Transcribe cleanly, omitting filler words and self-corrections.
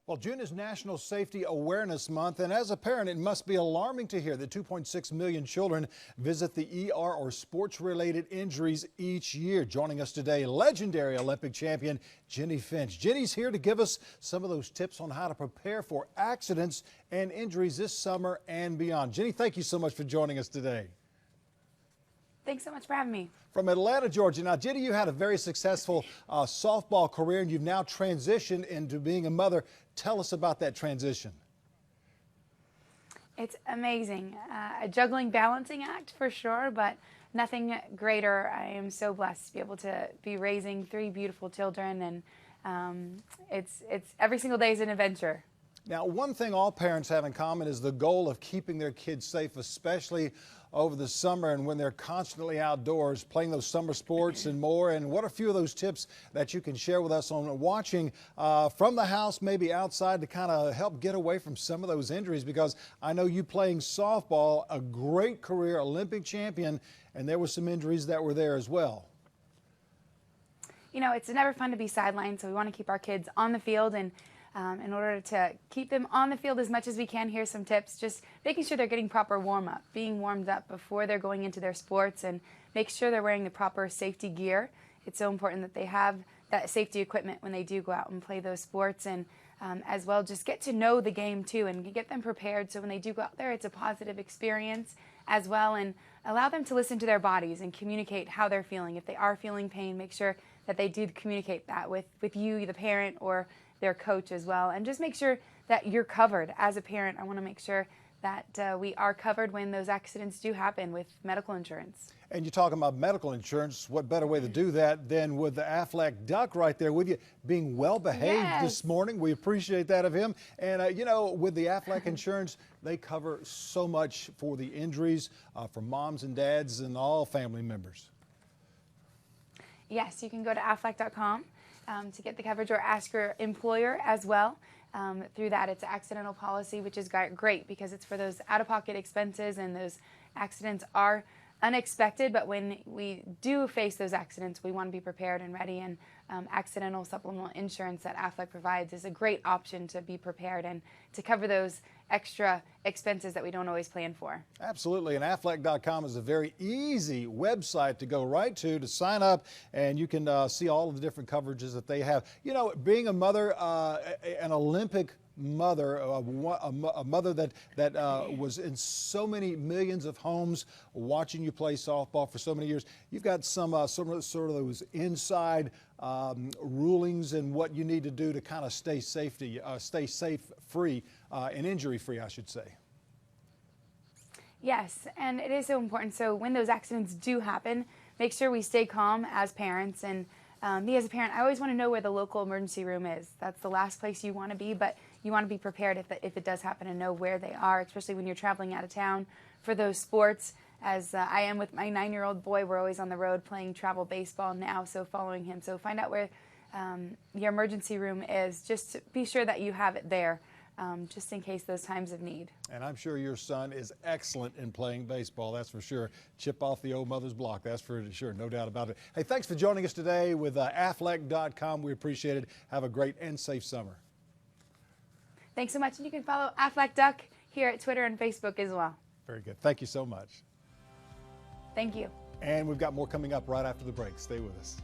Well, June is National Safety Awareness Month, and as a parent, it must be alarming to hear that 2.6 million children visit the ER or sports-related injuries each year. Joining us today, legendary Olympic champion Jenny Finch. Jenny's here to give us some of those tips on how to prepare for accidents and injuries this summer and beyond. Jenny, thank you so much for joining us today. Thanks so much for having me. From Atlanta, Georgia. Now, Jenny, you had a very successful softball career, and you've now transitioned into being a mother. Tell us about that transition. It's amazing. A juggling balancing act for sure, but nothing greater. I am so blessed to be able to be raising three beautiful children, and it's every single day is an adventure. Now, one thing all parents have in common is the goal of keeping their kids safe, especially over the summer and when they're constantly outdoors playing those summer sports and more. And what are a few of those tips that you can share with us on watching from the house, maybe outside, to kind of help get away from some of those injuries? Because I know you playing softball, a great career, Olympic champion, and there were some injuries that were there as well. You know, it's never fun to be sidelined, so we want to keep our kids on the field, and in order to keep them on the field as much as we can, here's some tips. Just making sure they're getting proper warm-up, being warmed up before they're going into their sports, and make sure they're wearing the proper safety gear. It's so important that they have that safety equipment when they do go out and play those sports, and as well just get to know the game too and get them prepared so when they do go out there it's a positive experience as well, and allow them to listen to their bodies and communicate how they're feeling. If they are feeling pain, make sure that they do communicate that with you, the parent, or their coach as well, and just make sure that you're covered. As a parent, I want to make sure that we are covered when those accidents do happen with medical insurance. And you're talking about medical insurance. What better way to do that than with the Aflac Duck right there with you, being well behaved this morning. We appreciate that of him. And you know, with the Aflac insurance, they cover so much for the injuries for moms and dads and all family members. Yes, you can go to aflac.com to get the coverage, or ask your employer as well. Through that, it's an accidental policy, which is great because it's for those out-of-pocket expenses, and those accidents are unexpected, but when we do face those accidents, we want to be prepared and ready, and accidental supplemental insurance that Aflac provides is a great option to be prepared and to cover those extra expenses that we don't always plan for. Absolutely, and Aflac.com is a very easy website to go right to sign up, and you can see all of the different coverages that they have. You know, being a mother, an Olympic mother, a mother that was in so many millions of homes watching you play softball for so many years. You've got some sort of those inside rulings and what you need to do to kind of stay free and injury free, I should say. Yes, and it is so important. So when those accidents do happen, make sure we stay calm as parents. And me as a parent, I always want to know where the local emergency room is. That's the last place you want to be, but you want to be prepared if it does happen and know where they are, especially when you're traveling out of town for those sports. As I am with my 9-year-old boy, we're always on the road playing travel baseball now, so following him. So find out where your emergency room is, just to be sure that you have it there, just in case those times of need. And I'm sure your son is excellent in playing baseball, that's for sure. Chip off the old mother's block, that's for sure, no doubt about it. Hey, thanks for joining us today with Aflac.com. We appreciate it. Have a great and safe summer. Thanks so much. And you can follow Aflac Duck here at Twitter and Facebook as well. Very good. Thank you so much. Thank you. And we've got more coming up right after the break. Stay with us.